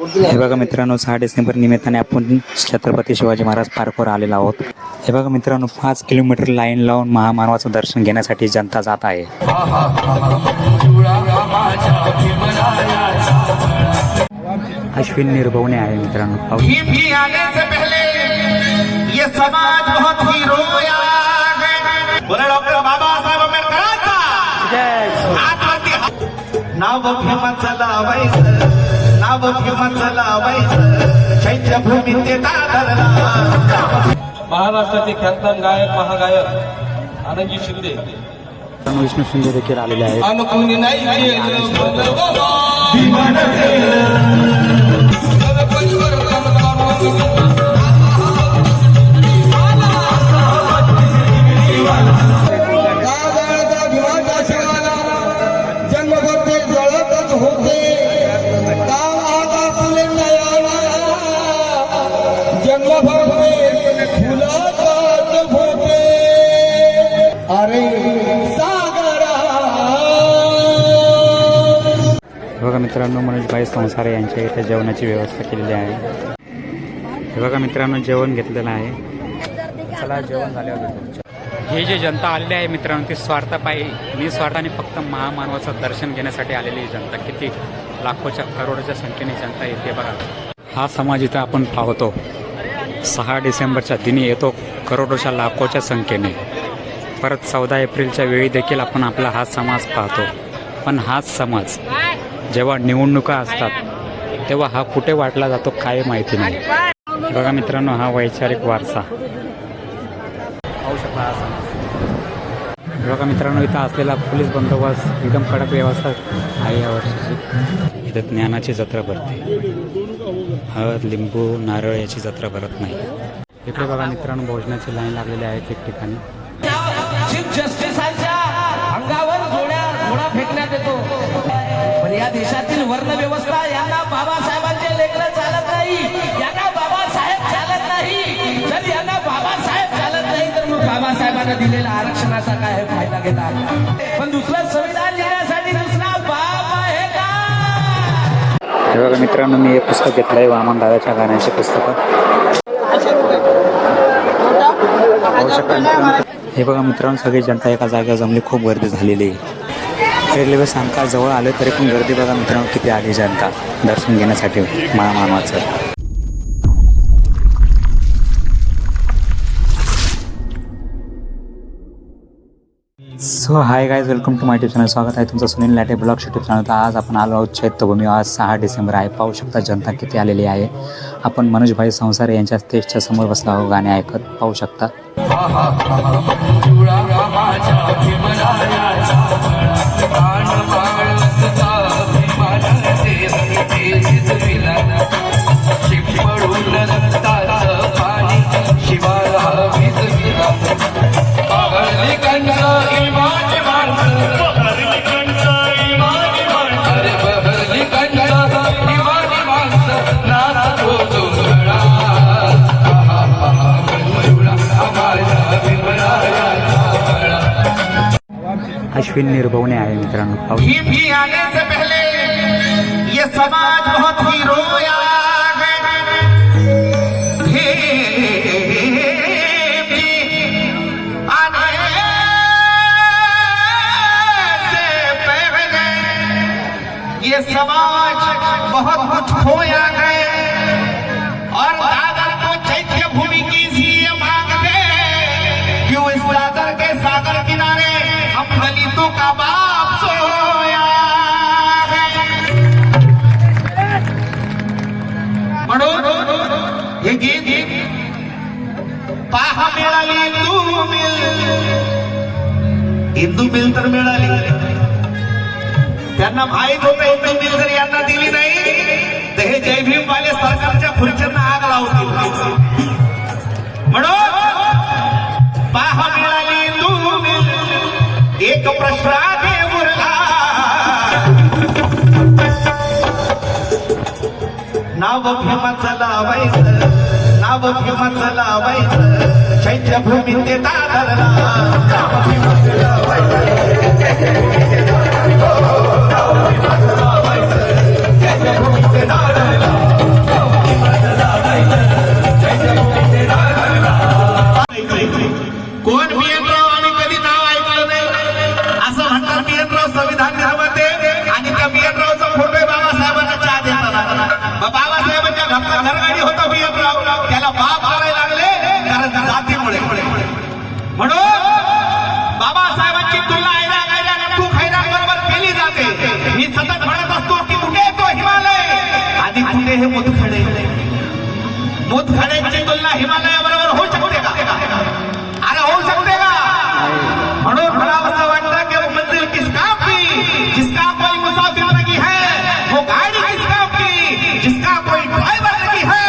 हे बघा मित्रांनो, 6 डिसेंबर निमित्ताने आपण छत्रपती शिवाजी महाराज पार्कवर आलेलो आहोत. हे बघा मित्रांनो, 5 किलोमीटर लाईन लावून महामानवाचं दर्शन घेण्यासाठी जनता जात आहे. अश्विन निर्भवने आहे मित्रांनो. ये समाज बहुत ही रोया है. बोला डॉक्टर बाबासाहेब आंबेडकरांचा नाव भीमाचं लावायचं, नाव भीमाचं लावायचं, चैत्यभूमी ते दादरला. महाराष्ट्राचे ख्यातनाम गायक महागायक आनंदजी शिंदे, विष्णू शिंदे देखील आलेले आहेत. अनुकुनी नाही बघा मित्रांनो, मनोजभाई संसारे यांच्या इथे जेवणाची व्यवस्था केलेली आहे. हे बघा मित्रांनो, जेवण घेतलेलं आहे. चला जेवण झाल्यावर हे जे जनता आलेली आहे मित्रांनो, ती स्वार्थापायी निस्वार्थाने फक्त महामानवाचं दर्शन घेण्यासाठी आलेली जनता. किती लाखोच्या करोडच्या संख्येने जनता येते बघा. हा समाज इथं आपण पाहतो. 6 डिसेंबरच्या दिनी येतो करोडोच्या लाखोच्या संख्येने. परत 14 एप्रिलच्या वेळी देखील आपण आपला हा समाज पाहतो. पण हाच समाज जेव्हा निवडणुका असतात तेव्हा हा कुठे वाटला जातो काय माहिती नाही. बघा मित्रांनो, हा वैचारिक वारसा पाहू शकता हा समाज. बघा मित्रांनो, इथं असलेला पोलीस बंदोबस्त एकदम कडक व्यवस्था आहे यावर्षीची. इथं ज्ञानाची जत्रा भरते. हळद, लिंबू, नारळ याची जत्रा भरत नाही. इकडे बघा मित्रांनो, भोजनाची लाईन लागलेली आहे एक ठिकाणी. चीफ जस्टिसांच्या अंगावर घोडा फेकण्यात येतो. पण या देशातील वर्ण व्यवस्था यांना बाबासाहेबांचे लेकरं चालत नाही, यांना बाबासाहेब चालत नाही. जर यांना बाबासाहेब चालत नाही तर मग बाबासाहेबांना दिलेल्या आरक्षणाचा काय फायदा घेतात? पण दुसरं संविधान लिहिण्यासाठी दुसरा बाप आहे का? हे बघा मित्रांनो, मी एक पुस्तक घेतलं आहे, वामन दादाच्या गाण्याचे पुस्तक. हे बघा मित्रांनो, सगळी जनता एका जागेवर जमली. खूप गर्दी झालेली आहे. रेल्वे स्थानका जवळ आले तरी पण गर्दी बघा मित्रांनो किती आली जनता दर्शन घेण्यासाठी महामानवाचं. So hi guys, welcome to my YouTube channel. स्वागत आहे तुमचं Sunil Late blog YouTube channel. तर आज आपण आलो आहोत चैत्यभूमी. आज 6 डिसेंबर आहे. पाहू शकता जनता किती आलेली आहे. आपण मनोजभाई संसारे यांच्या स्टेजच्या समोर बसला आहोत गाणे ऐकत. पाहू शकता. अश्विन निर्भवने आहे मित्रांनो. भी आने से पहले ये समाज बहुत ही रोया है. आने से पहले ये समाज बहुत कुछ खोया है. और दादर को चैत्य भूमि की इसलिए मांग है क्यों इस दादर के सागर किनारे हम दलितों का बाप सोया है. म्हणून हे गीत पहा मिळाली हिंदू मिल तर मिळाली. त्यांना माहित होतं हिंदू मिल जर यांना दिली नाही तर हे जय भीम वाले सरकारच्या खुर्च्यांना आग लावतील. म्हणून पहा मिळाली हिंदू मिल, एक प्रश्न आहे उरला. नाव भीमाचं लावायचं, नाव भीमाचं लावायचं, चैत्यभूमी ते दादरला. नाव भीमाचं लावायचं, चैत्यभूमी ते दादरला. नाव भीमाचं लावायचं, चैत्यभूमी ते दादरला. आणि कुठे हे मुदखड्यांची तुलना हिमालयाबरोबर होऊ शकते का? अरे होऊ शकते का? म्हणून मला असं वाटतं की मंजिल किस काम की जिसका कोई मुसाफिर नहीं है, वो गाड़ी किस काम की जिसका कोई ड्राइवर नहीं है।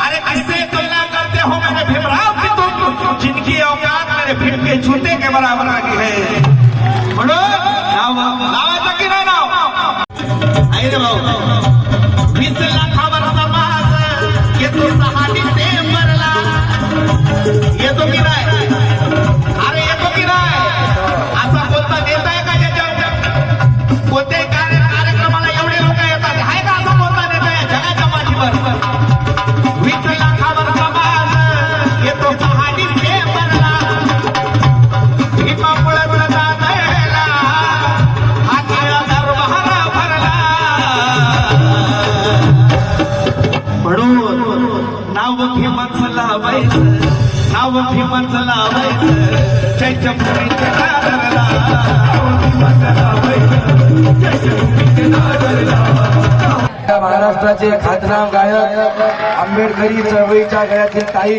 अरे किससे तुलना करते हो मेरे भीमराव की तुम, जिनकी औकात मेरे भीम के जूते के बराबर की है। म्हणून लावायचं की नाही नाव? आहे रे भाऊ, 20 लाखावर समाज येतो सहाटी से मरला, येतो की नाही? अरे येतो की नाही? असा कोणता नेता आहे का ज्याच्या कोणत्याही कार्यक्रमाला एवढे लोक येतात? आहे का असा कोणता नेता आहे जगाच्या मातीवर? 20 लाखावर समाज येतो सहाटी से मरला, भीमामुळे जायला हातीला दरबार भरला। म्हणून नाव भीमाचं लावायचं, नाव भीमाचं लावायचं, चैत्यभूमीच्या नादाला, नाव भीमाचं लावायचं, चैत्यभूमीच्या नादाला। महाराष्ट्राचे ख्यातनाम गायक आंबेडकरी चळवळीच्या गळ्यातील ताई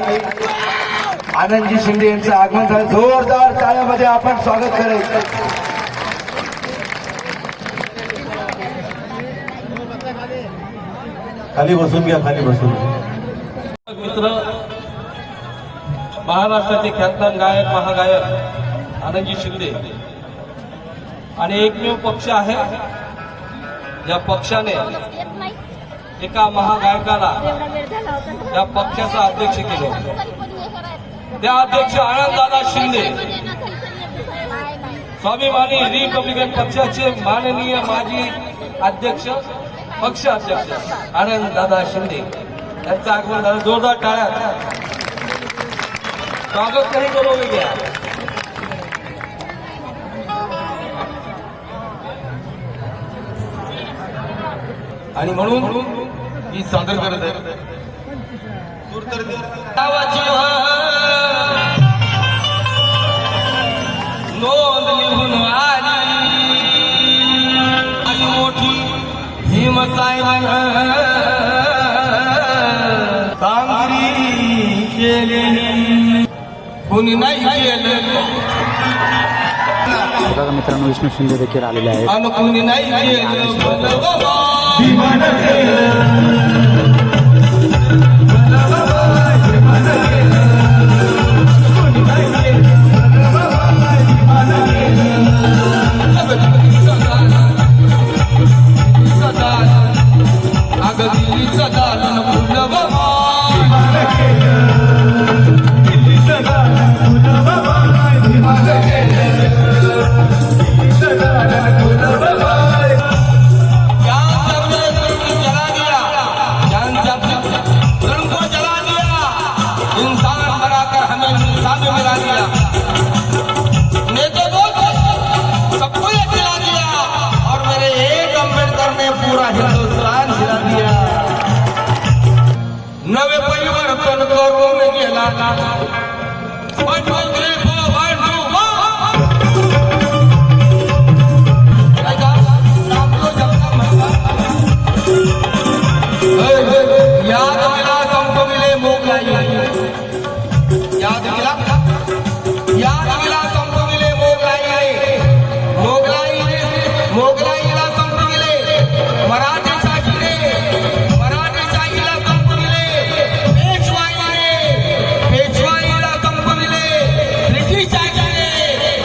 आनंदजी शिंदे यांचं आगमन झालं। जोरदार टाळ्यामध्ये आपण स्वागत करायचं। खाली बसून घ्या, खाली बसून घ्या। मित्र, महाराष्ट्राचे ख्यातनाम गायक महागायक आनंदजी शिंदे आणि एकमेव पक्ष आहे या पक्षाने एका महागायकाला या पक्षाचा अध्यक्ष केले। त्या अध्यक्ष आनंददादा शिंदे स्वाभिमानी रिपब्लिकन पक्षाचे माननीय माजी अध्यक्ष पक्ष अध्यक्ष आनंददादा शिंदे यांचं आगमन झालं। जोरदार टाळ्या स्वागत करी करोगे क्या? आणि म्हणून ही सादर करत आहे नोंद लिहून आली आणि मोठी भीमसाहेबान कामगिरी केली, कुणी नाही केलं बघा मित्रांनो, विष्णू शिंदे देखील आलेले आहेत। आणि कुणी नाही केलं नवे परिवर्तन करून गेला। याद मिला संपविले मोगलाई, याद मिला संपविले मोगलाई, मोगलाईला संपविले मराठीशाहीला संपविले पेशवाईला संपविले ब्रिटिशशाहीने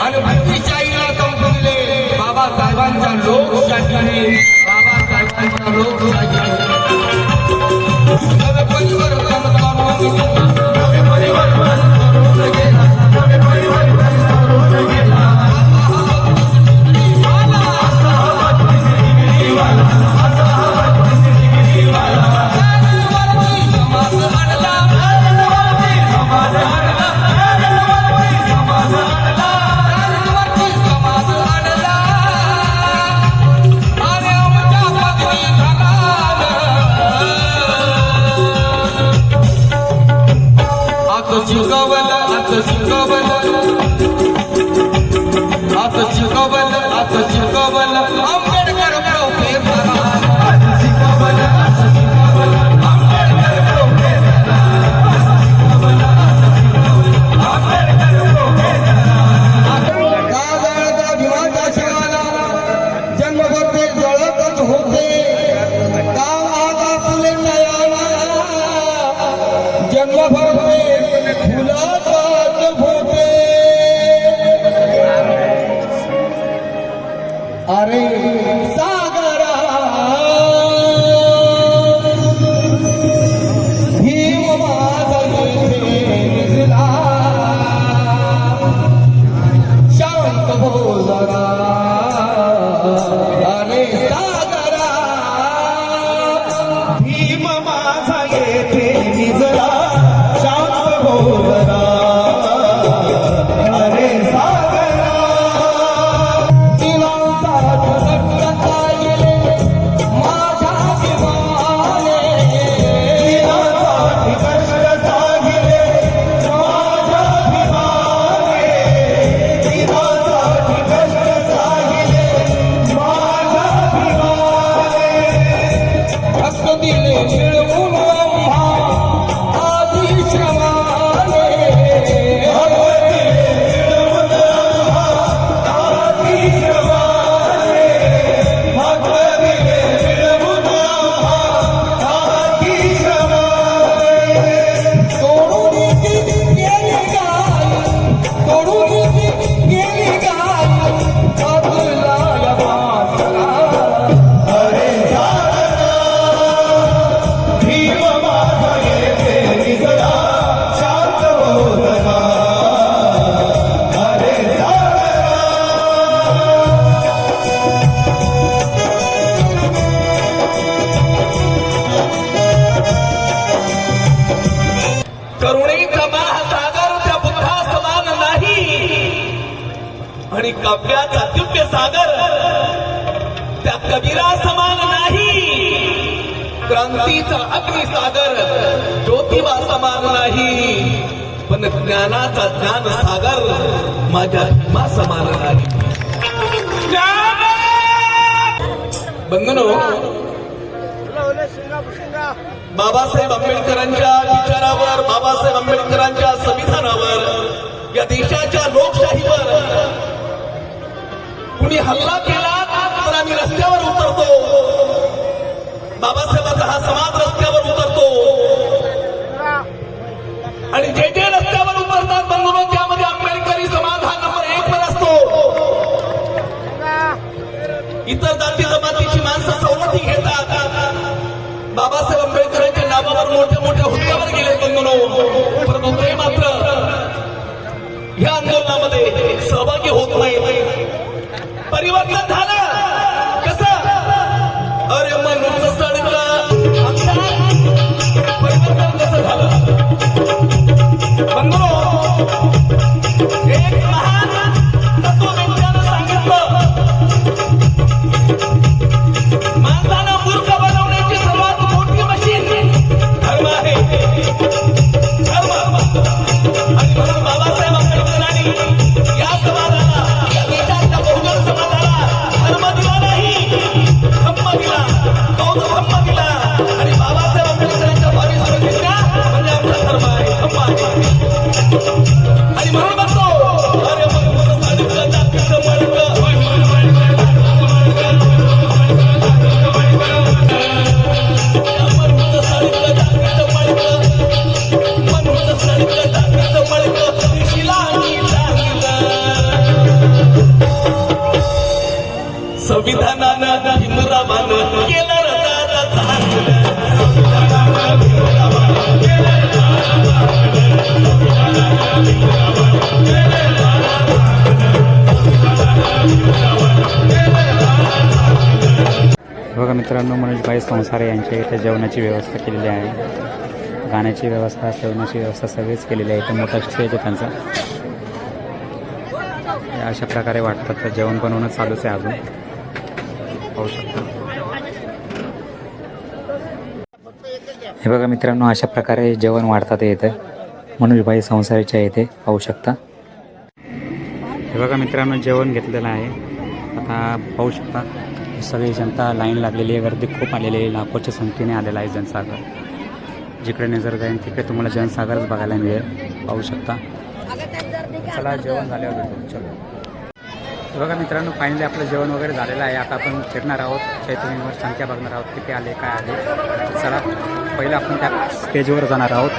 आणि ब्रिटिशशाहीला संपविले बाबासाहेबांच्या लोकशाहीने, बाबासाहेबांच्या लोकशाहीने। नवे परिवर्तन करून गेला, नवे परिवर्तन करून गेला। आंबेडकर प्रोफेसर येथे निजला शांत हो जरा अरे सागरा दिवाचा धडकता गेले माझ्या दिवाने दिनासाठी कष्ट सागिले माझ्या भिमाने दिनासाठी कष्ट सागिले माझ्या भिमाने हक्क दिले मिळवून आम्हा आधी श्रमाने सोडून ती गेली गाय सोडून ती गेली गाय बाजूला या वासला अरे भीम माझा येथे निजला शांत हो जरा अरे करुणेचा महासागर त्या बुद्धा समान नाही आणि काव्याचा दिव्य सागर त्या कबीरा समान नाही क्रांतीचा अग्निसागर ज्योतिबा समान नाही पण ज्ञानाचा ज्ञान सागर माझ्या भीमा समान नाही बंधनो बाबासाहेब आंबेडकरांच्या विचारावर बाबासाहेब आंबेडकरांच्या संविधानावर या देशाच्या लोकशाहीवर कुणी हल्ला केला तर आम्ही रस्त्यावर उतरतो बाबासाहेबांचा हा समाज रस्त्यावर उतरतो आणि जे जे रस्त्यावर उतरतात बंधुनो त्यामध्ये आंबेडकरी समाज हा नंबर 1 वर असतो इतर जाती जमातीची माणसं सवलती घेतात बाबासाहेब आंबेडकरांच्या नावावर मोठ्या मोठ्या हुद्द्यावर गेले बंधुनो परंतु ते मात्र या आंदोलनामध्ये सहभागी होत नाही परिवर्तन झालं कसं अरे मनूचं सडकं परिवर्तन कसं झालं बंधुनो एक महान तत्वज्ञानं सांगितलं माणसाला मूर्ख बनवण्याची सर्वात मोठी मशीन धर्म आहे धर्म आणि म्हणून बाबासाहेब आंबेडकरांनी या समाजाला या देशाच्या बहुजन समाजाला धर्म दिला नाही धम्म दिला बौद्ध धम्म दिला आणि बाबासाहेब आंबेडकरांच्या 22 प्रतिज्ञा म्हणजे आमचा धर्म आहे धम्म आहे आणि म्हणून म्हणतो अरे मग साडीचं जातीचं मडकं संविधानानं भीमरावानं केलं बघा मित्रांनो मनोजभाई संसारे यांच्या इथे जेवणाची व्यवस्था केलेली आहे गाण्याची व्यवस्था जेवणाची व्यवस्था सगळीच केलेली आहे इथं मोठा स्टेज आहे त्यांचा अशा प्रकारे वाटतात तर जेवण बनवणं चालूच आहे अजून पाहू शकता हे बघा मित्रांनो अशा प्रकारे जेवण वाढतात इथे मनोजभाई संसारीच्या इथे पाहू शकता हे बघा मित्रांनो जेवण घेतलेलं आहे आता पाहू शकता सगळी जनता लाईन लागलेली आहे गर्दी खूप आलेली आहे लाखोच्या संख्येने आलेला आहे जनसागर जिकडे नजर जाईल तिकडे तुम्हाला जनसागरच बघायला मिळेल पाहू शकता चला जेवण झाल्यावर भेटू चलो हे बघा मित्रांनो फायनली आपलं जेवण वगैरे झालेलं आहे आता आपण फिरणार आहोत चैतन्यवर संख्या बघणार आहोत किती आले काय आले चला पहिलं आपण त्या स्टेजवर जाणार आहोत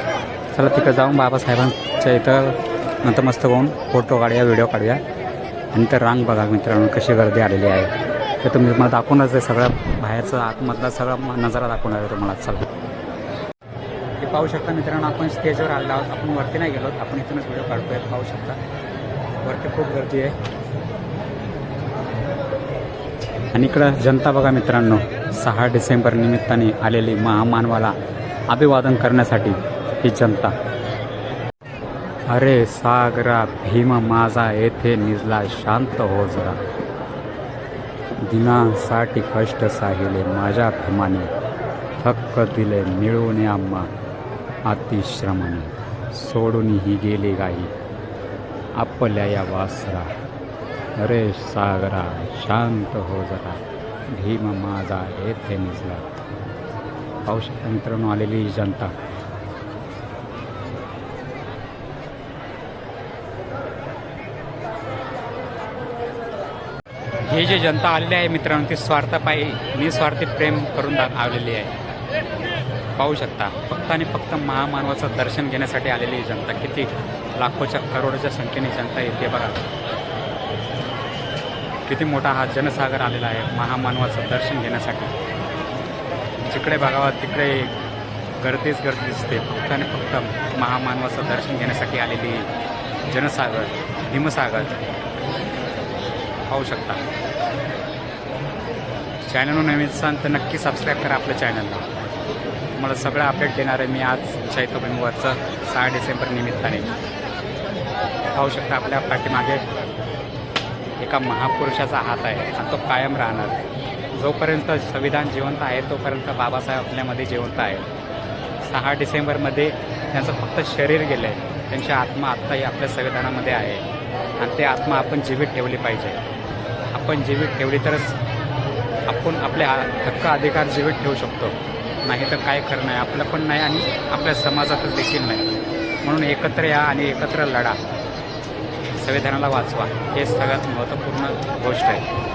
चला तिकडे जाऊन बाबासाहेबांच्या इथं नंतर मस्त होऊन फोटो काढूया व्हिडिओ काढूया आणि तर रांग बघा मित्रांनो कशी गर्दी आलेली आहे तर तुम्ही मला दाखवूनच आहे सगळं बाहेरचं आतमधला सगळा नजारा दाखवणार आहे तुम्हाला चला हे पाहू शकता मित्रांनो आपण स्टेजवर आलेलो आहोत आपण वरती नाही गेलो आपण इथूनच व्हिडिओ काढतोय पाहू शकता वरती खूप गर्दी आहे आणि इकडं जनता बघा मित्रांनो 6 डिसेंबर निमित्ताने आलेली महामानवाला अभिवादन करण्यासाठी ही जनता. अरे सागरा भीम माझा येथे निजला, शांत हो जरा. दिनांसाठी कष्ट साहिले माझ्या भीमाने, हक्क दिले मिळवून आम्हा अतिश्रमाने. सोडून ही गेली गाई आपल्या या वासरा. अरे सागरा शांत हो जरा, भीम माझा येथे निजला. पाहू शकता मित्रांनो आलेली ही जनता. हे जे जनता आलेली आहे मित्रांनो, ती स्वार्थापायी निस्वार्थी प्रेम करून आलेली आहे. पाहू शकता फक्त आणि फक्त महामानवाचं दर्शन घेण्यासाठी आलेली ही जनता. किती लाखोच्या करोडोच्या संख्येने जनता येते बघा. किती मोठा हा जनसागर आलेला आहे महामानवाचं दर्शन घेण्यासाठी. जिकडे बघावं तिकडे गर्दीच गर्दी दिसते. फक्त आणि फक्त महामानवाचं दर्शन घेण्यासाठी आलेली जनसागर, भीमसागर. पाहू शकता. चॅनलवर नवीन असाल तर नक्की सबस्क्राईब करा आपल्या चॅनलला. तुम्हाला सगळं अपडेट देणार आहे मी आज चैत्यभूमीवरचं 6 डिसेंबर निमित्ताने. पाहू शकता आपल्या पाठीमागे एका महापुरुषाचा हात आहे आणि तो कायम राहणार. जोपर्यंत संविधान जिवंत आहे तोपर्यंत बाबासाहेब आपल्यामध्ये जिवंत आहे. 6 डिसेंबरमध्ये त्यांचं फक्त शरीर गेलं आहे, त्यांची आत्मा आत्ताही आपल्या संविधानामध्ये आहे आणि ते आत्मा आपण जीवित ठेवली पाहिजे. आपण जीवित ठेवली तरच आपण आपले हक्क अधिकार जीवित ठेवू शकतो. नाही तर काय खरं नाही, आपलं पण नाही आणि आपल्या समाजातच देखील नाही. म्हणून एकत्र या आणि एकत्र लढा, संविधानाला वाचवा. हे सगळ्यात महत्त्वपूर्ण गोष्ट आहे.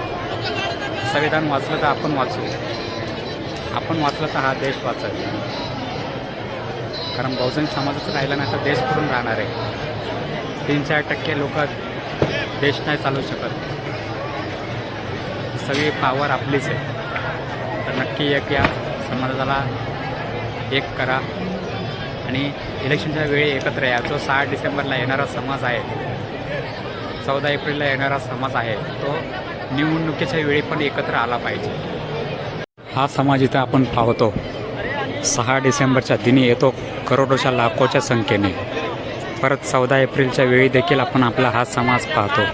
संविधान वाचलं तर आपण वाचू, आपण वाचलं तर हा देश वाचेल. कारण बहुजन समाजाचं राहिलं नाही तर देश करून राहणार आहे. 3-4% लोक देश नाही चालवू शकत. सगळी पावर आपलीच आहे. तर नक्की एक या समाजाला एक करा आणि इलेक्शनच्या वेळी एकत्र या. जो 6 डिसेंबरला येणारा समाज आहे, 14 एप्रिलला येणारा समाज आहे, तो निवडणुकीच्या वेळी पण एकत्र आला पाहिजे. हा समाज इथं आपण पाहतो 6 डिसेंबरच्या दिनी येतो करोडोच्या लाखोच्या संख्येने. परत 14 एप्रिलच्या वेळी देखील आपण आपला हा समाज पाहतो.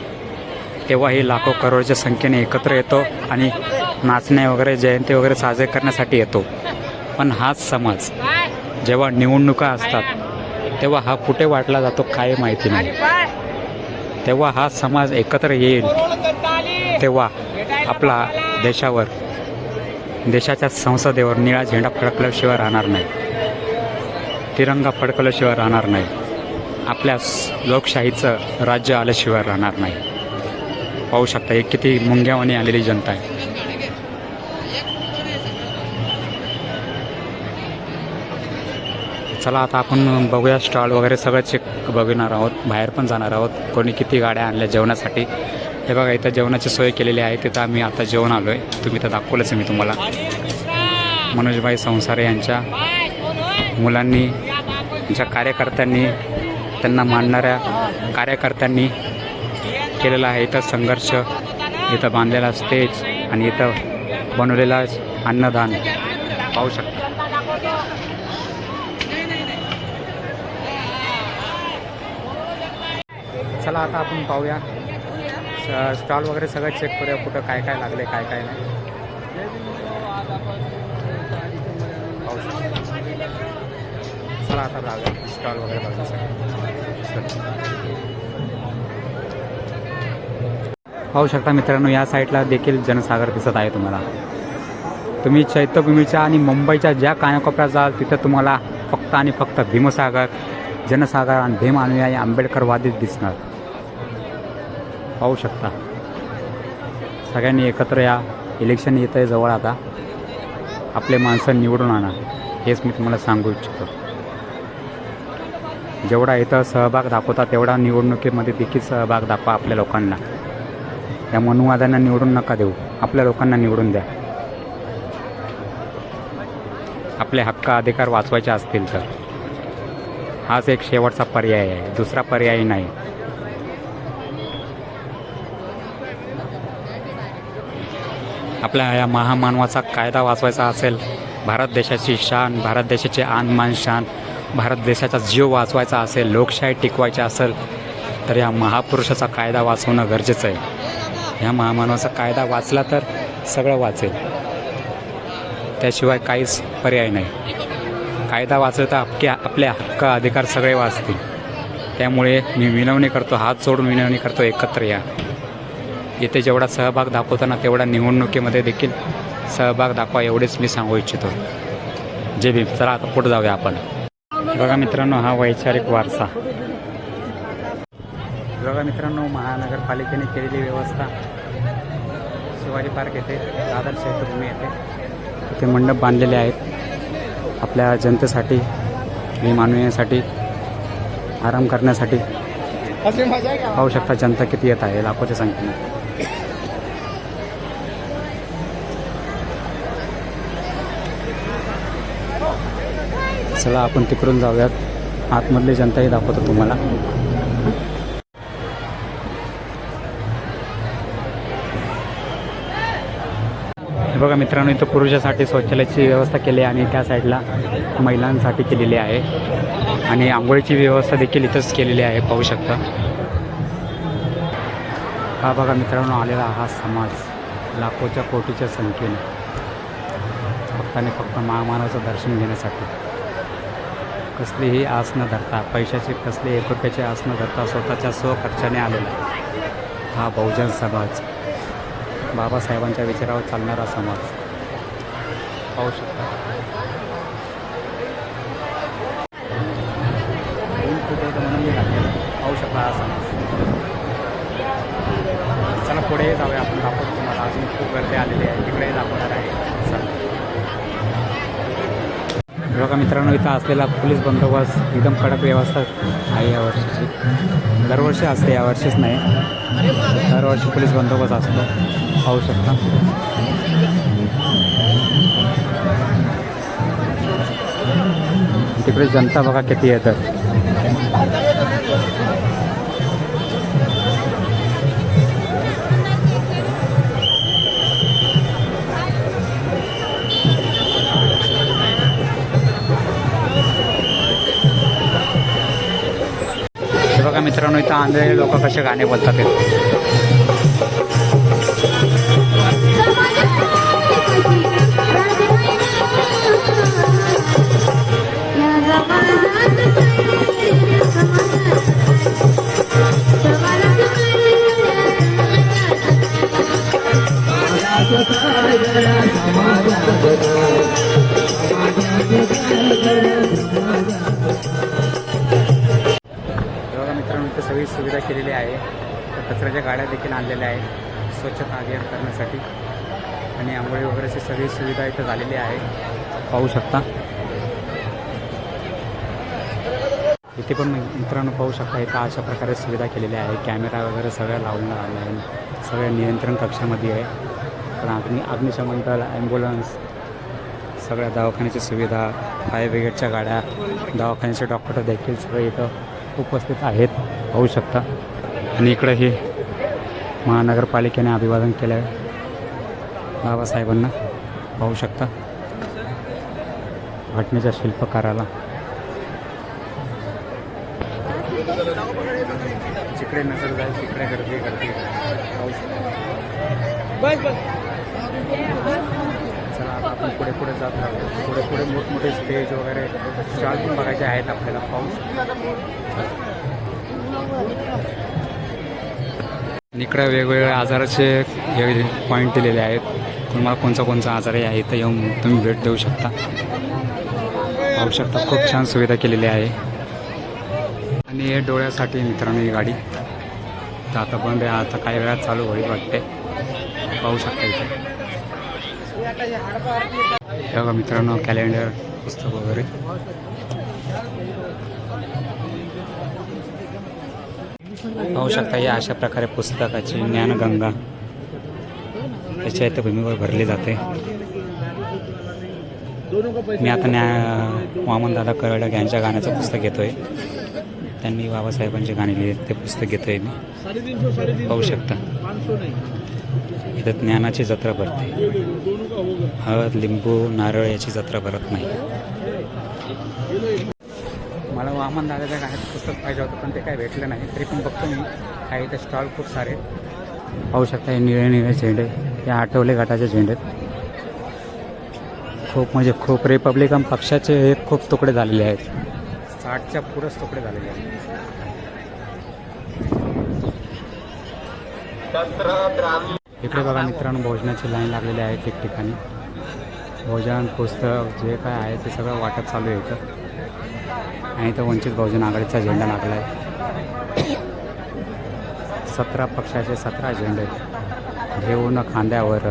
तेव्हाही लाखो करोडच्या संख्येने एकत्र येतो आणि नाचणे वगैरे जयंती वगैरे साजरे करण्यासाठी येतो. पण हाच समाज जेव्हा निवडणुका असतात तेव्हा हा कुठे वाटला जातो काय माहिती नाही. तेव्हा हा समाज एकत्र येईल तेव्हा आपला देशावर, देशाच्या संसदेवर निळा झेंडा फडकल्याशिवाय राहणार नाही, तिरंगा फडकल्याशिवाय राहणार नाही, आपल्या लोकशाहीचं राज्य आल्याशिवाय राहणार नाही. पाहू शकता हे किती मुंग्यावानी आलेली जनता आहे. चला आता आपण बघूया स्टॉल वगैरे सगळं चेक बघणार आहोत. बाहेर पण जाणार आहोत. कोणी किती गाड्या आणल्या जेवणासाठी. हे बघा इथं जेवणाची सोय केलेली आहे. तिथं आम्ही आता जेवण आलो आहे. तुम्ही तर दाखवलंच मी तुम्हाला. मनोजभाई संसारे यांच्या मुलांनी, यांच्या कार्यकर्त्यांनी, त्यांना मानणाऱ्या कार्यकर्त्यांनी केलेला आहे इथं संघर्ष. इथं बांधलेला स्टेज आणि इथं बनवलेला अन्नदान पाहू शकता. चला आता आपण पाहूया स्टॉल वगैरे सगळं चेक करूया कुठं काय काय लागले काय काय नाही. पाहू शकता. चला आता जाऊया स्टॉल वगैरे बघण्यासाठी. पाहू शकता मित्रांनो या साईडला देखील जनसागर दिसत आहे तुम्हाला. तुम्ही चैत्यभूमीच्या आणि मुंबईच्या ज्या कानाकोपऱ्यात जाल तिथं तुम्हाला फक्त आणि फक्त भीमसागर, जनसागर आणि भीम अनुयायी आंबेडकरवादीच दिसणार. पाहू शकता. सगळ्यांनी एकत्र या. इलेक्शन येत आहे जवळ. आता आपले माणसं निवडून आणा हेच मी तुम्हाला सांगू इच्छितो. जेवढा इथं सहभाग दाखवता तेवढा निवडणुकीमध्ये देखील सहभाग दाखवा आपल्या लोकांना. या मनुवाद्यांना निवडून नका देऊ, आपल्या लोकांना निवडून द्या. आपले हक्क अधिकार वाचवायचे असतील तर हाच एक शेवटचा पर्याय आहे, दुसरा पर्याय नाही. आपल्या या महामानवाचा कायदा वाचवायचा असेल भारत देशाची शान, भारत देशाची आनमान शान, भारत देशाचा जीव वाचवायचा असेल, लोकशाही टिकवायची असेल तर या महापुरुषाचा कायदा वाचवणं गरजेचं आहे. ह्या महामानवाचा कायदा वाचला तर सगळं वाचेल, त्याशिवाय काहीच पर्याय नाही. कायदा वाचला तर आपले हक्क अधिकार सगळे वाचतील. त्यामुळे मी विनवणी करतो, हात जोडून विनवणी करतो, एकत्र या. इथे जेवढा सहभाग दाखवताना तेवढा निवडणुकीमध्ये देखील सहभाग दाखवा, एवढेच मी सांगू इच्छितो. जे भीम. चला आता पुढे जाऊया आपण. बघा मित्रांनो, हा वैचारिक वारसा. बघा मित्रांनो, महानगरपालिकेने केलेली व्यवस्था. शिवाजी पार्क येथे, दादर चैत्यभूमी येथे इथे मंडप बांधलेले आहेत आपल्या जनतेसाठी, विमानसाठी, आराम करण्यासाठी. पाहू शकता जनता किती येत आहे, लाखोच्या संख्येने. चला आपण तिकडून जाऊयात, आतमधली जनताही दाखवतो तुम्हाला. बघा मित्रांनो, इथं पुरुषासाठी शौचालयाची व्यवस्था केली आहे आणि त्या साईडला महिलांसाठी केलेली आहे आणि आंघोळीची व्यवस्था देखील इथंच केलेली आहे, पाहू शकता. हा बघा मित्रांनो, आलेला हा समाज लाखोच्या कोटीच्या संख्येने फक्त आणि फक्त महामानवाचं दर्शन घेण्यासाठी. कसलीही आस न धरता, पैशाची कसली 1 रुपयाची आस न धरता स्वतःच्या स्वखर्चाने आलेला हा बहुजन समाज, बाबासाहेबांच्या विचारावर चालणारा समाज. पाहू शकता. पाहू शकता हा समाज. चला पुढे जाऊया आपण, दाखवतो तुम्हाला. अजून खूप गर्दी आलेली आहे, तिकडेही दाखवणार आहे. बघा मित्रांनो, इथं असलेला पोलीस बंदोबस्त एकदम कडक व्यवस्था आहे यावर्षीची. दरवर्षी असते, यावर्षीच नाही, दरवर्षी पोलीस बंदोबस्त असतो. पाहू शकता. तिकडे जनता बघा किती येतात. बघा मित्रांनो, इथं आंधळे लोक कसे गाणे बोलतात ते. बघा मित्रांनो, इथं सगळी सुविधा केलेली आहे. तर कचऱ्याच्या गाड्या देखील आणलेल्या आहेत स्वच्छता अभियान करण्यासाठी आणि आंघोळी वगैरेची सगळी सुविधा इथं झालेली आहे, पाहू शकता. इथे पण मित्रांनो पाहू शकता, इथं अशा प्रकारे सुविधा केलेल्या आहे. कॅमेरा वगैरे सगळं लावून आलं आहे, सगळ्या नियंत्रण कक्षामध्ये आहे. पण अग्निशमन दल, ॲम्ब्युलन्स, सगळ्या दवाखान्याची सुविधा, फायर ब्रिगेडच्या गाड्या, दवाखान्याचे डॉक्टर देखील सगळे इथं उपस्थित आहेत, पाहू शकता. आणि इकडं हे महानगरपालिकेने अभिवादन केलं आहे बाबासाहेबांना, पाहू शकता. घटनेच्या शिल्पकाराला. जिकडे नजर जाईल तिकडे गर्दी पाहू शकता. चला आता आपण पुढे पुढे जात राहतो. पुढे पुढे मोठमोठे स्टेज वगैरे स्टॉल पण बघायचे आहेत आपल्याला, पाहू शकता. इकडे वेगवेगळ्या आजाराचे हे पॉईंट दिलेले आहेत. तुम्हाला कोणचा आजार आहे इथं येऊन तुम्ही भेट देऊ शकता, पाहू शकता. खूप छान सुविधा केलेली आहे. आणि हे डोळ्यासाठी मित्रांनो ही गाडी तर आता बंद आहे, आता काही वेळात चालू होईल वाटते, पाहू शकता इथे. बघा मित्रांनो, कॅलेंडर, पुस्तक वगैरे. पाहू शकता या अशा प्रकारे पुस्तकाची ज्ञानगंगा त्याच्या इथं भूमीवर भरली जाते. मी आता वामनदादा कवडे यांच्या गाण्याचं पुस्तक घेतोय. त्यांनी बाबासाहेबांचे गाणे लिहिले ते पुस्तक घेतोय मी, पाहू शकता. इथं इथे ज्ञानाची जत्रा भरते. हळद, लिंबू, नारळ याची जत्रा भरत नाही. मला वामन दादाच्या गाण्यात पुस्तक पाहिजे होतं पण ते काय भेटलं नाही. तरी पण बघतो मी आहे इथे स्टॉल खूप सारे पाहू शकता. हे निळे निळे झेंडे हे आठवले गटाचे झेंडे खूप म्हणजे खूप रिपब्लिकन पक्षाचे हे खूप तुकडे झालेले आहेत. 60च्या पुढंच तुकडे झालेले आहेत. इकडे बघा मित्रांनो भोजनाची लाईन लागलेली आहे ठिकठिकाणी. भोजन पुस्तक जे काय आहे ते सगळं वाटप चालू आहे इथं. आणि इथं वंचित बहुजन आघाडीचा झेंडा लागला आहे. 17 पक्षाचे 17 झेंडे घेऊन खांद्यावर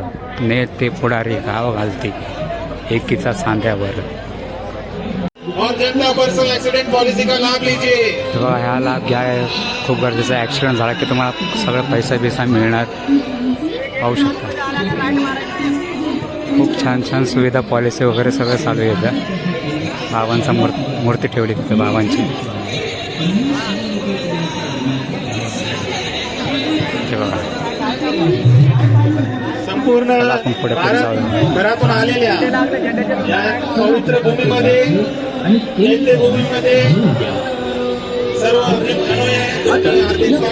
नेते पुढारी गाव घालते एकीचा सांध्यावर. और जनता पर्सनल एक्सीडेंट पॉलिसी का लाभ लीजिए. तेव्हा ह्या लाभ घ्या. खूप गरजेचा ॲक्सिडेंट झाला की तुम्हाला सगळं पैसा मिळणार. पाहू शकता खूप छान छान सुविधा पॉलिसी वगैरे सगळं चालू आहे इथं. बाबांचा मूर्ती ठेवली तिथं बाबांची. हे बघा संपूर्ण आपण पुढे जाऊया. घरातून आलेल्या या पवित्र भूमीमध्ये चैत्यभूमीमध्ये सर्व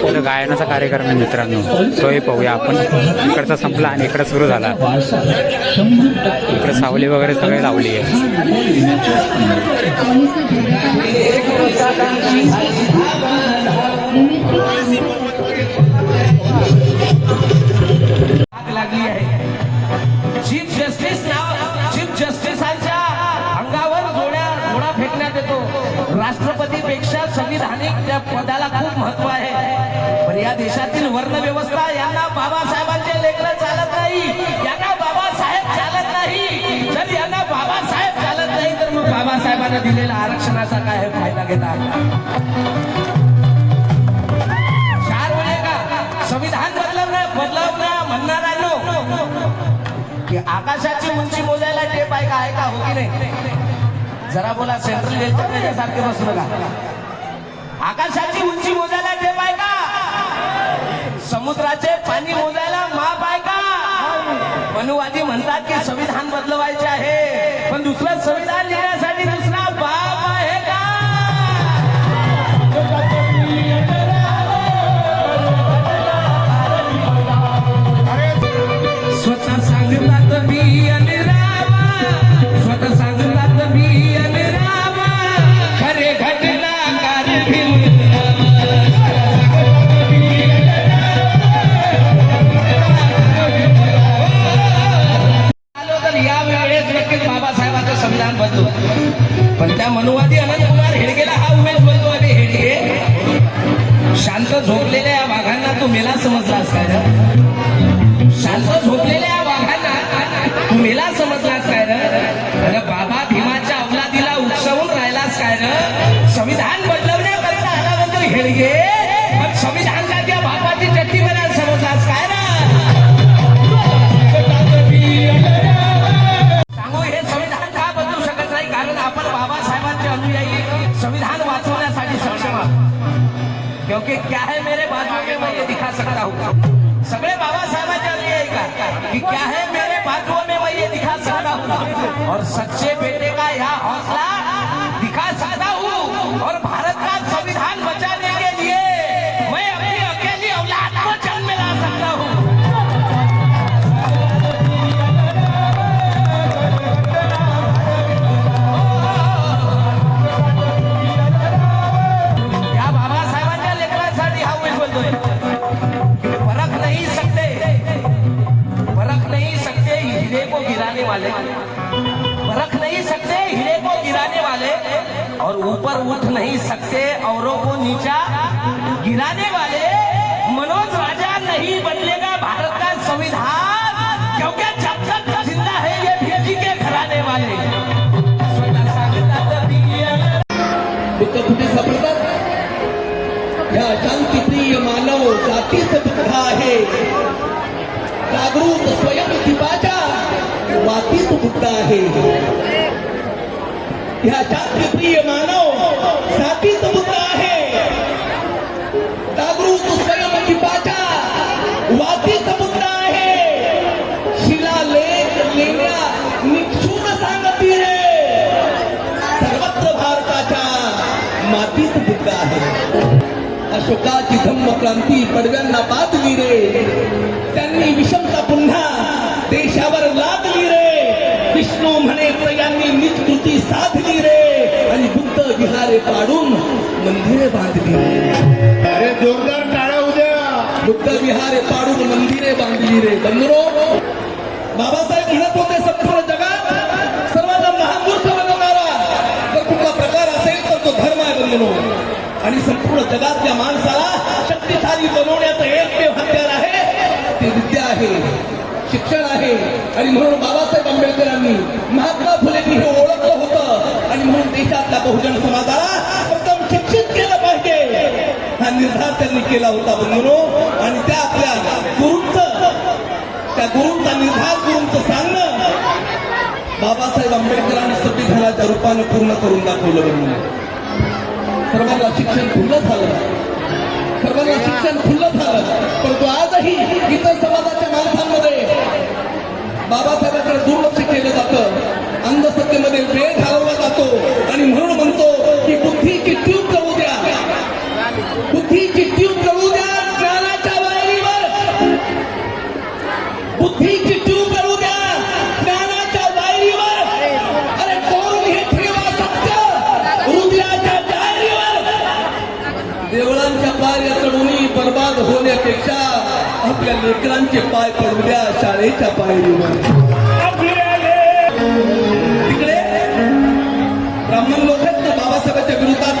पुढे गायनाचा कार्यक्रम आहे मित्रांनो. तोही पाहूया आपण. इकडचा संपला आणि इकडे सुरू झाला. इकडे सावली वगैरे सगळे लावली आहे. लागली आहे. चीफ जस्टिसांच्या अंगावर घोडा फेकण्यात येतो. राष्ट्रपतीपेक्षा संविधानिक त्या पदाला खूप महत्व आहे. पण या देशातील वर्ण व्यवस्था यांना बाबासाहेबांचे लेकरं चालत नाही. यांना बाबासाहेब चालत नाही. जर यांना बाबासाहेब चालत नाही तर मग बाबासाहेबांना दिलेल्या आरक्षणाचा काय फायदा घेतात. 4 वेळे का संविधान बदलवणं म्हणणाऱ्यांनो की आकाशाची उंची मोजायला टेप आहे का हो की नाही. जरा बोला सेंट्रल जेलच्या सारखे बसू नका. आकाशाची उंची मोजायला टेप आहे का. समुद्राचे पाणी मोजायला माप आहे का. मनुवादी म्हणतात की संविधान बदलवायचे आहे पण दुसरं संविधान लिहिण्यासाठी दुसरा बाप आहे का. स्वतः सांगतात मी आणि रामा. स्वतः सांगतात मी आणि रामा. खरे घटनाकार या वेळेस नक्कीच बाबासाहेबांचं संविधान बदलू. पण त्या मनुवादी अनंतकुमार हेडगेला हा उमेश बोलतो. अरे हेडगे शांत झोपलेल्या या वाघांना तू मेला समजलास काय. शांत झोपलेल्या या वाघांना तू मेला समजलास काय र. बाबा भीमाच्या अवलादीला उत्सवून राहिलास काय र. संविधान बदलवण्याकरता आला म्हणतो हेडगे. पण संविधानला त्या बापाची चट्टी बनायला समजलास काय र. सांगू हे संविधान का बदलू शकत नाही कारण आपण बाबासाहेबांचे अनुयायी संविधान वाचवण्यासाठी सक्षम आहोत. क्योंकि क्या है मेरे बाजू में मैं ये दिखा सकता हूँ. सगळे बाबासाहेबांचे अनुयायी का कि क्या है मेरे बाजुओं में मैं ये दिखा सकता हूँ और सच्चे बेटे का यह हौसला दिखा सकता हूँ. और भारत का संविधान बचाने के लिए मैं अपनी अकेली औलाद को जन्म में ला सकता हूँ. या बाबासाहेबांच्या लेकरांसाठी हा उमेश बोलतोय. हीरे को गिराने वाले परख नहीं सकते. हीरे को गिराने वाले और ऊपर उठ नहीं सकते औरों को नीचा गिराने वाले. मनोज राजा नहीं बदलेगा भारत का संविधान क्योंकि जब तक जिंदा है ये भिक्की के घराने वाले. कुठे सापडतात या शांतिप्रिय मानव जातीत बुद्ध आहे. जागृत स्वयं दिवाच्या वातीत बुद्ध आहे. ह्या शांतिप्रिय मानव जातीत बुद्ध आहे. जागृत स्वयं दिवाच्या वातीत बुद्ध आहे. मातीत बुद्ध आहे. अशोकाची धम्म क्रांती पडव्यांना बांधली रे, त्यांनी विषमता पुन्हा देशावर लादली रे. विष्णू म्हणे यांनी नीच कृती साधली रे, आणि बुद्ध विहारे पाडून मंदिरे बांधली रे. अरे जोरदार टाळ्या उद्या. बुद्ध विहारे पाडून मंदिरे बांधली रे. बंधुरो, बाबासाहेब म्हणत होते संपूर्ण जगात सर्वांना महामूर्ख बनवणारा जर कुठला प्रकार असेल तर तो धर्म आहे. बंधुरो, आणि संपूर्ण जगातल्या माणसाला शक्तिशाली बनवण्याचं एकमेव हत्यार आहे ते विद्या आहे, शिक्षण आहे. आणि म्हणून बाबासाहेब आंबेडकरांनी, महात्मा फुलेंनी हे ओळखलं होतं, आणि म्हणून देशातल्या बहुजन समाजाला प्रथम शिक्षित केलं पाहिजे हा निर्धार त्यांनी केला होता. बंधुरो, आणि त्या आपल्या गुरूंचा निर्धार, गुरूंचं सांगणं बाबासाहेब आंबेडकरांनी संविधानाच्या रूपानं पूर्ण करून दाखवलं. बंधुरो, सर्वांना शिक्षण खुलं झालं, सर्वांना शिक्षण खुलं झालं, परंतु आजही इतर समाजाच्या माणसांमध्ये बाबासाहेबांकडे दुर्लक्ष केलं जातं, अंधश्रद्धेमध्ये वेळ घालवला जातो. आणि म्हणून म्हणतो की बुद्धीची ट्यूब करू द्या, बुद्धीची ट्यूब करू द्या ज्ञानाच्या वायरीवर, बुद्धीची ट्यूब करू द्या ज्ञानाच्या वायरीवर. अरे कोण हे ठेवा सत्य हृदयाच्या डायरीवर. देवळांच्या पायऱ्या चढूनही बर्बाद होण्यापेक्षा आपल्या लेकरांचे पाय पडू द्या शाळेच्या पायरीवर. तिकडे ब्राह्मण लोक आहेत ना, बाबासाहेबांच्या विरोधात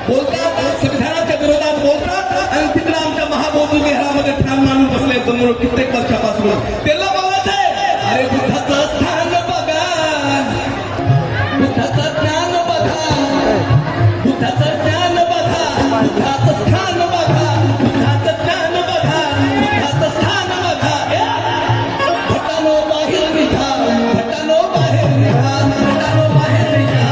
बोलतात, संविधानाच्या विरोधात बोलतात, आणि तिकडे आमच्या महाबोधी विहारामध्ये ठाण मानून बसले जमून कित्येक वर्षापासून. त्यांना बघायचंय, अरे बुद्धाचं स्थान बघा, बुद्धाचं ज्ञान बघा, बुद्धाचं ज्ञान बघा, बुद्धाचं स्थान बघा, बुद्धाचं ज्ञान बघा, बुद्धाचं स्थान बघा. भटानो बाहेर निघा, भटानो बाहेर निघा, भटानो बाहेर निघा,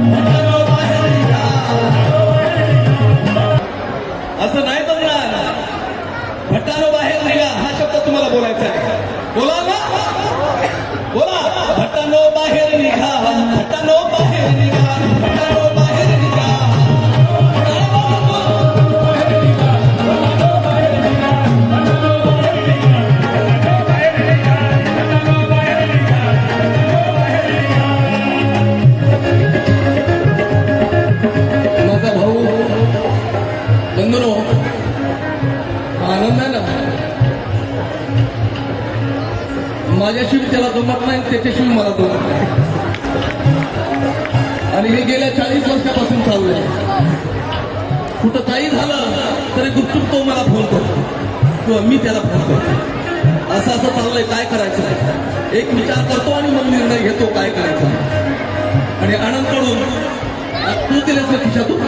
भटानो बाहेर निघा. असं नाही जमणार. भटानो बाहेर निघा हा शब्द तुम्हाला बोलायचा आहे. बोला ना, बोला. भटानो बाहेर निघा, भटानो बाहेर निघा, भटानो बाहेर निघा. माझा भाऊ बंधुनो, आनंद आहे ना, माझ्याशिवाय त्याला जमत नाही, त्याच्याशिवाय मला जमत नाही. आणि हे गेल्या 40 वर्षापासून चाललंय. कुठं काही झालं तरी गुपचूप तो मला फोन करतो किंवा मी त्याला फोन करतो. असं असं चाललंय, काय करायचं. एक विचार करतो आणि मग निर्णय घेतो काय करायचा. आणि आनंदकडून तू दिलेस ना खिशातून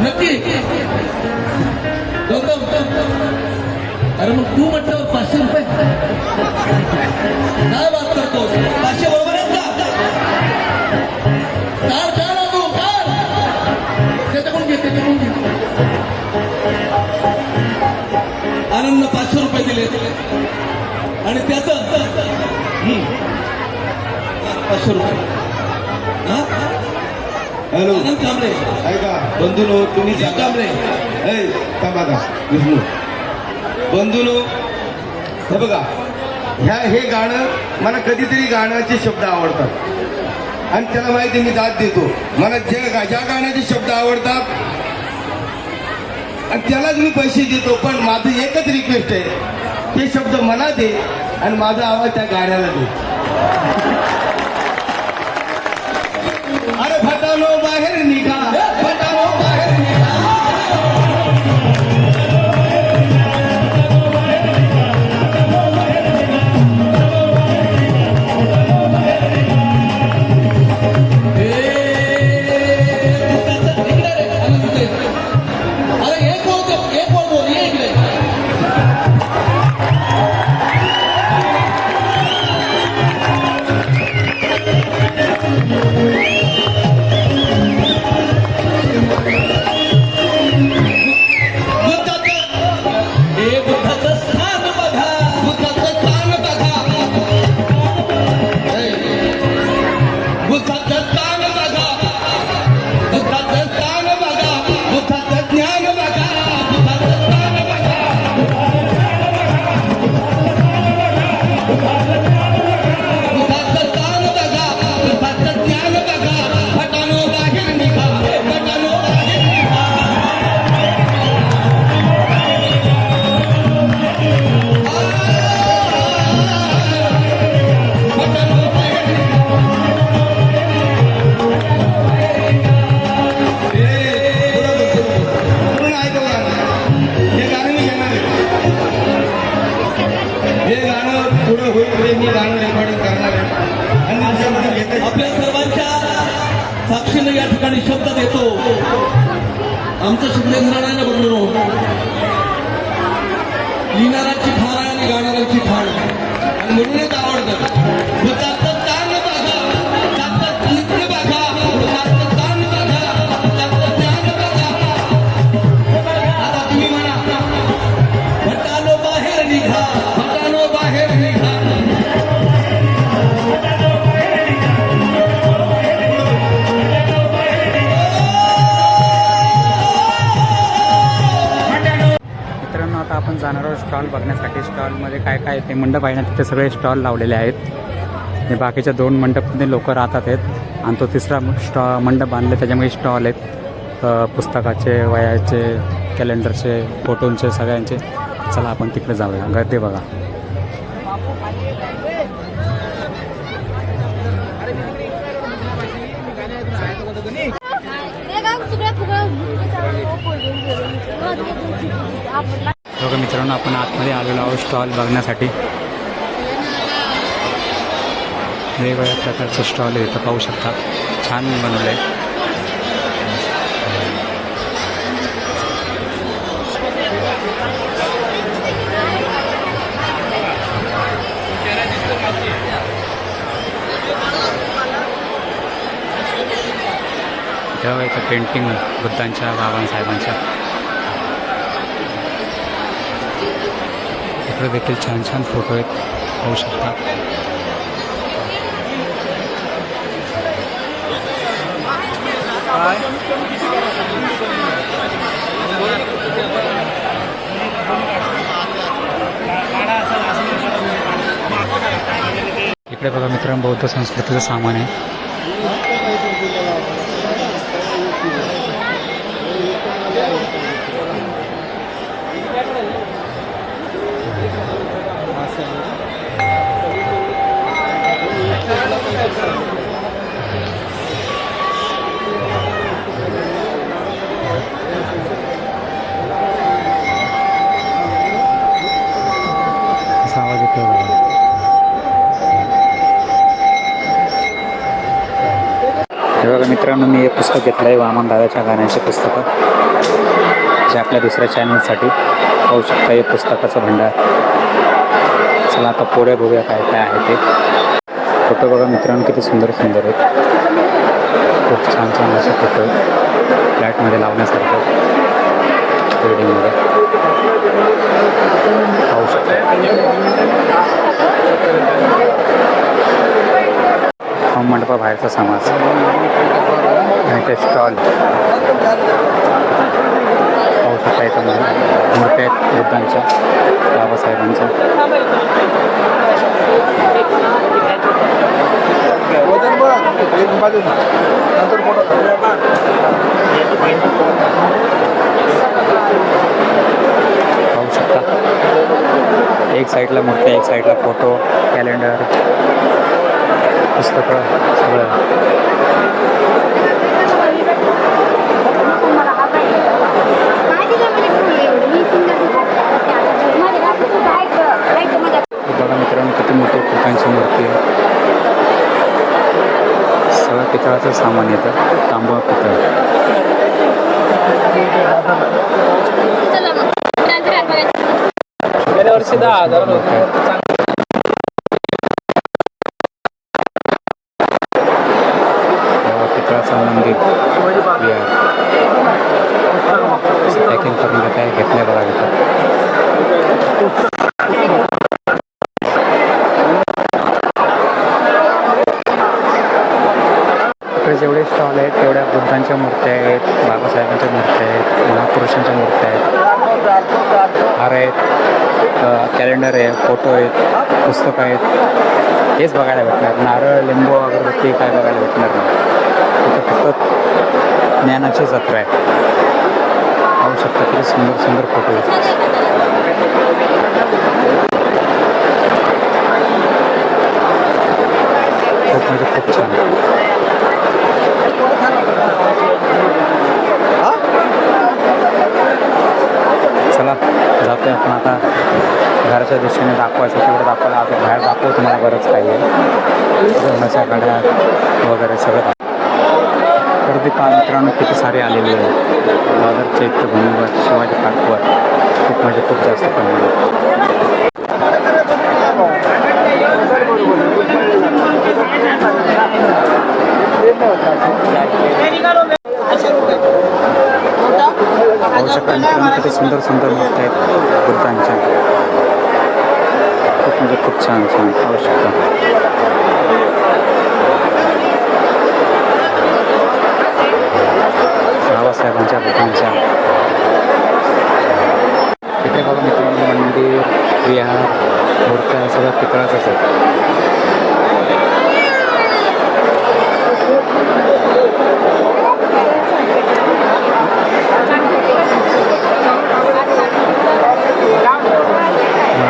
नक्की. अरे मग तू म्हटल्यावर 500 रुपये काय बात करतो. 500 बरोबर आहेत का? कार लागू कार त्याच्याकडून घे, त्याच्याकडून घे. आनंद 500 रुपये दिले आणि त्याचं 500 रुपये. हॅलो आनंद कांबळे ऐका बंधूनो, तुम्ही कांबळे थांबा का विष्णू. बंधूनो, हे बघा, हे गाणं मला कधीतरी गाण्याचे शब्द आवडतात आणि त्याला माहिती मी दाद देतो. मला ज्या गाण्याचे शब्द आवडतात आणि त्यालाच मी पैसे देतो. पण माझं एकच रिक्वेस्ट आहे, ते शब्द मला दे आणि माझा आवाज त्या गाण्याला दे. अरे भटानो बाहेर निघा, भटानो बाहेर निघा. आपल्या सर्वांच्या साक्षीने या ठिकाणी शब्द देतो. आमचं शिंदेंद्राने बंधनो, लिहिणाऱ्यांची ठार आहे आणि गाणाऱ्यांची ठाण आणि म्हणूनच आवडतं. त्याचं ताण बघा, त्याचं लिप्त बघा, त्याचं ताण बघा, त्याचं ज्ञान बघा. आता तुम्ही म्हणा, भटानो बाहेर निघा, भटानो बाहेर निघा. मित्रांनो आता आपण जाणार आहोत स्टॉल बघण्यासाठी. स्टॉलमध्ये काय काय ते मंडप आहे ना, तिथे सगळे स्टॉल लावलेले आहेत आणि बाकीच्या 2 मंडपमध्ये लोक राहतात आहेत आणि तो तिसरा मंडप बांधले त्याच्यामध्ये स्टॉल आहेत पुस्तकाचे, वयाचे, कॅलेंडरचे, फोटोंचे, सगळ्यांचे. चला आपण तिकडे जाऊया. गर्दी बघा. बघा मित्रांनो, आपण आतमध्ये आलेलो आहोत स्टॉल बघण्यासाठी. वेगवेगळ्या प्रकारचे स्टॉल आहे इथं पाहू शकता. छान बनवलं आहे. तेव्हा इथं पेंटिंग बुद्धांच्या, बाबासाहेबांच्या. इकडे देखील छान छान फोटो आहेत पाहू शकता. इकडे बघा मित्रांनो, बौद्ध संस्कृतीचं सामान आहे. असा आवाज येतो बघा. हे बघा मित्रांनो, मी हे पुस्तक घेतलं आहे वामन दादाच्या गाण्याचे पुस्तकं, जे आपल्या दुसऱ्या चॅनलसाठी पाहू शकता. हे पुस्तकाचं भंडार. चला आता पुढे बघूया काय काय आहे ते. फोटो बघा मित्रांनो, किती सुंदर सुंदर आहेत. खूप छान छान असे फोटो आहेत फ्लॅटमध्ये लावण्यासारखं, बिल्डिंगमध्ये पाहू शकता. मंडपाबाहेरचा समाज आणि ते स्टॉल पाहू शकता. इथं मूर्त्या आहेत बुद्धांच्या, बाबासाहेबांच्या. पाहू शकता. एक साईडला मूर्त्या, एक साईडला फोटो, कॅलेंडर, पुस्तकं सगळं. बघा मित्रांनो, किती मोठी बुद्धांची मूर्ती आहे. सगळं पितळाचं सामान येतं, तांबा, पितळ. गेल्या वर्षी 10,000 होते. पितळाचं मंदिर पॅकिंग करून काय घेतल्या बघा इथं. इकडे जेवढे स्टॉल आहेत तेवढ्या बुद्धांच्या मूर्त्या आहेत, बाबासाहेबांच्या मूर्त्या आहेत, महापुरुषांच्या मूर्त्या आहेत, हार आहेत, कॅलेंडर आहे, फोटो आहेत, पुस्तकं आहेत. हेच बघायला भेटणार. नारळ, लिंबू, अगरबत्ती काय बघायला भेटणार नाही. इथं फक्त ज्ञानाची जत्रा आहे. पाहू शकता किती सुंदर सुंदर फोटो आहेत. खूप म्हणजे खूप छान. चला जातोय आपण आता. घराच्या दृष्टीने दाखवायचं तेवढं दाखवायला आता बाहेर दाखवू तुम्हाला बरंच काही आहे. जेवणाच्या गाड्या वगैरे सगळं गर्दी पहा मित्रांनो किती सारे आलेले आहे. दादर चैत्यभूमीवर शिवाजी पार्कवर खूप म्हणजे खूप जास्त प्रमाणात. पाहू शकता मित्रांनो किती सुंदर सुंदर मूर्ती आहेत बुद्धांच्या. खूप म्हणजे खूप छान छान पाहू शकता. बाबासाहेबांच्या बुद्धांच्या इथे बघा मित्रांनो मंदिर विहार मूर्त्या सगळं पितळाचंच आहे.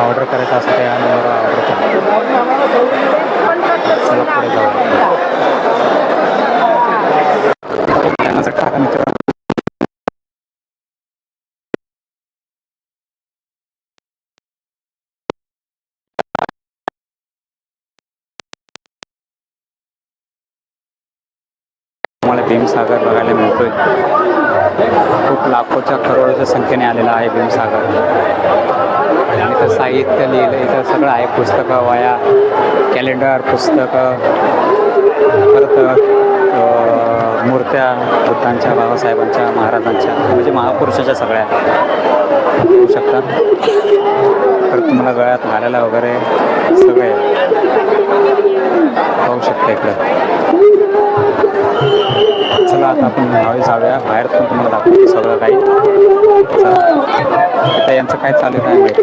ऑर्डर करायचं असं त्या नंबरवर ऑर्डर करा. चला पुढे जाऊ. टाका मित्रांनो. तुम्हाला भीमसागर बघायला मिळतोय. खूप लाखोच्या करोडोच्या संख्येने आलेला आहे भीमसागर. आणि इथं साहित्य लिहिलं इथं सगळं आहे. पुस्तकं वया कॅलेंडर पुस्तकं परत मूर्त्या बुद्धांच्या बाबासाहेबांच्या महाराजांच्या म्हणजे महापुरुषाच्या सगळ्या होऊ शकतात. तर तुम्हाला गळ्यात घालायला वगैरे सगळे पाहू शकता इकडं. चला आता आपण हळू जाऊया बाहेर पण तुम्हाला दाखवतो सगळं काही. आता यांचं काय चालू आहे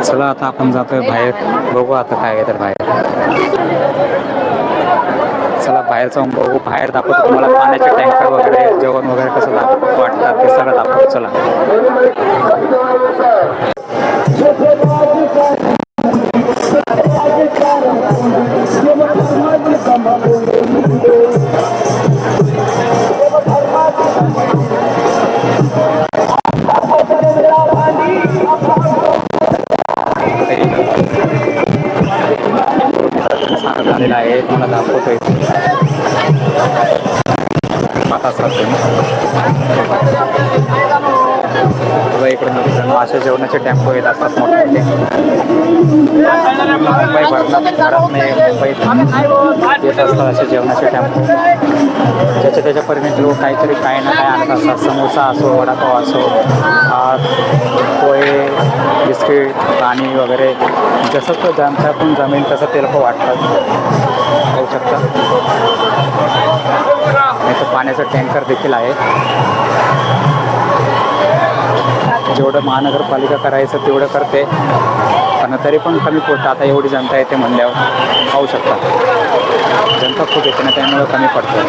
चला आता आपण जातोय बाहेर. बघू आता काय आहे तर बाहेर. चला बाहेर जाऊन बघू. बाहेर दाखवतो तुम्हाला पाण्याचे टँकर वगैरे जेवण वगैरे कसं वाटतात ते सगळं दाखवतो. चला झालेला आहे तुम्हाला दाखवतोय. इकडे मित्रांनो अशा जेवणाचे टेम्पो येत असतात मोठे मुंबई भरणार मुंबईत येत असतात असे जेवणाचे टेम्पो. त्याच्या परिमित लोक काहीतरी काही ना काय आणत असतात. समोसा असो वडापाव असो पोहे बिस्किट पाणी वगैरे जसं तो ज्यांच्यातून जमेल तसं ते लोक वाटतात. पाहू शकता इथं पाण्याचं टँकर देखील आहे. जेवढं महानगरपालिका करायचं तेवढं करते पण तरी पण कमी पडतं. आता एवढी जनता येते म्हणल्यावर पाहू शकता जनता खूप येते ना त्यामुळे कमी पडतं.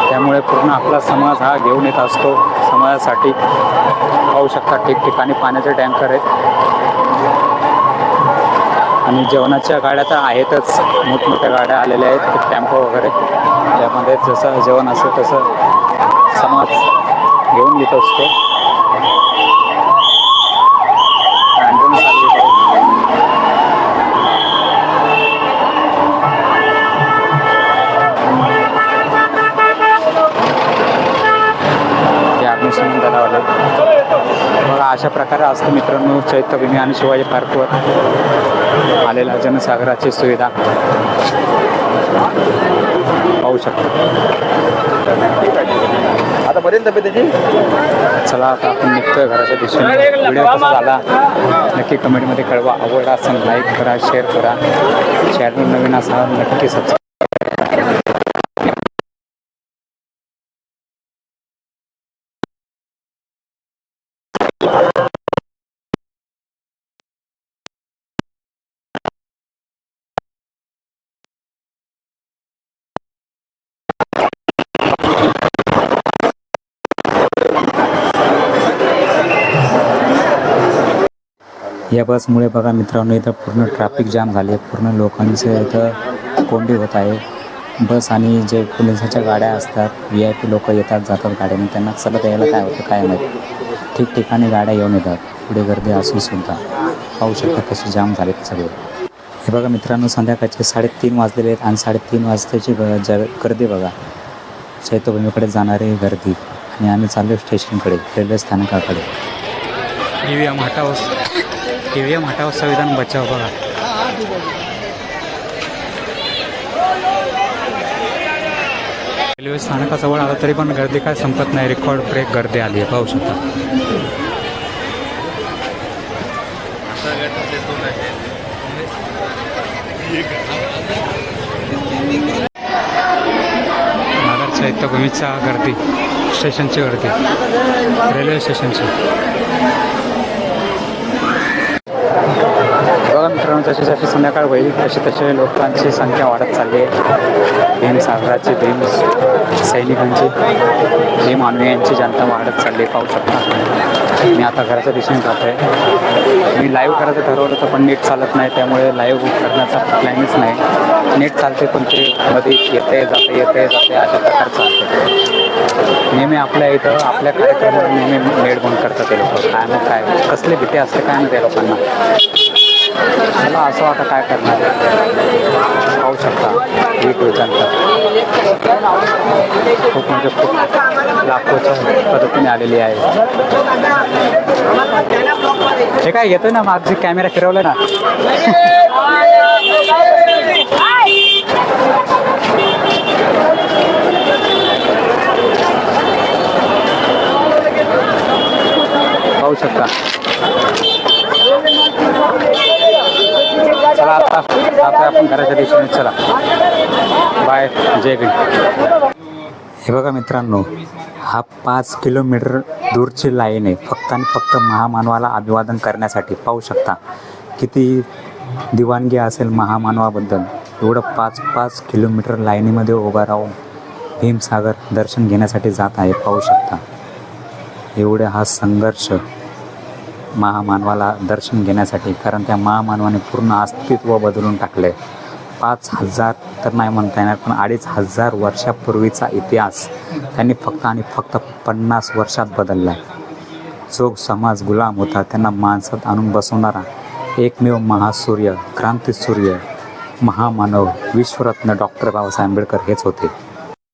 त्यामुळे पूर्ण आपला समाज हा घेऊन येत असतो समाजासाठी. पाहू शकता ठिकठिकाणी पाण्याचे टँकर आहेत आणि जेवणाच्या गाड्या तर आहेतच. मोठमोठ्या गाड्या आलेल्या आहेत टेम्पो वगैरे. त्यामध्ये जसं जेवण असतं तसं समाज घेऊन येत असतो. अग्निशमन दलावाले बघा अशा प्रकारे असतं मित्रांनो चैत्यभूमी आणि शिवाजी पार्कवर आलेला जनसागराची सुविधा पाहू शकतो. आता बरेच तब्येतीची. चला आता आपण निघतोय घराच्या दिशेने. व्हिडिओ कसा झाला नक्की कमेंटमध्ये कळवा. आवडला असेल लाईक करा शेअर करा. चॅनल नवीन असाल नक्की सबस्क्राईब या बसमुळे बघा मित्रांनो इथं पूर्ण ट्रॅफिक जाम झाली आहे. पूर्ण लोकांचं इथं कोंडी होत आहे. बस आणि जे पोलिसाच्या गाड्या असतात VIP लोक येतात जातात गाड्याने, त्यांना चलत यायला काय होतं काय माहीत. ठिकठिकाणी गाड्या येऊन येतात. पुढे गर्दी असून सुद्धा पाहू शकता कसे जाम झालेत सगळे. हे बघा मित्रांनो संध्याकाळचे 3:30 वाजलेले आहेत आणि 3:30 वाजताची गर्दी बघा. चैत्यभूमीकडे जाणारी गर्दी आणि आम्ही चाललो स्टेशनकडे, रेल्वे स्थानकाकडे. EVM हटाव संविधान बचाव बघा. रेल्वे स्थानकाजवळ आलं तरी पण गर्दी काय संपत नाही. रेकॉर्ड ब्रेक गर्दी आली आहे पाहू शकता. नगर चैत्यभूमीच्या गर्दी, स्टेशनची गर्दी, रेल्वे स्टेशनची. बघा मित्रांनो जशी जशी संध्याकाळ होईल तसे लोकांची संख्या वाढत चालली आहे. भीम सागराची, भीम सैनिकांची, भीम अनुयायांची जनता वाढत चालली आहे पाहू शकता. मी आता घराच्या दिशेने जातो आहे. मी लाईव्ह करायचं ठरवलं होतं पण नीट चालत नाही, त्यामुळे लाईव्ह करण्याचा प्लॅनच नाही. नीट चालते पण ते मध्ये येते जाते अशा प्रकारचं असते. नेहमी आपल्या इथं आपल्या कार्यक्रमावर नेहमी नेट बंद करतात ते लोक. काय मग काय कसले भीती असते काय ना त्या लोकांना. मला असं वाटतं काय करणार पाहू शकता. एक जनता खूप म्हणजे खूप लाखोच्या पद्धतीने आलेली आहे. हे काय येतोय ना मागचे कॅमेरा फिरवलं ना. पाहू शकता. चला आता आपण घराच्या दिशेने चला. बाय, जय भीम. हे बघा मित्रांनो हा 5 किलोमीटर दूरची लाईन आहे फक्त आणि फक्त महामानवाला अभिवादन करण्यासाठी. पाहू शकता किती दिवाणगी असेल महामानवाबद्दल. एवढं 5 किलोमीटर लाईनीमध्ये उभा राहून भीमसागर दर्शन घेण्यासाठी जात आहे पाहू शकता. एवढे हा संघर्ष महामानवाला दर्शन घेण्यासाठी, कारण त्या महामानवाने पूर्ण अस्तित्व बदलून टाकले. 5,000 तर नाही म्हणता येणार पण 2,500 वर्षापूर्वीचा इतिहास त्यांनी फक्त आणि फक्त 50 वर्षात बदलला आहे. जो समाज गुलाम होता त्यांना माणसात आणून बसवणारा एकमेव महासूर्य, क्रांतीसूर्य, महामानव, विश्वरत्न डॉक्टर बाबासाहेब आंबेडकर हेच होते.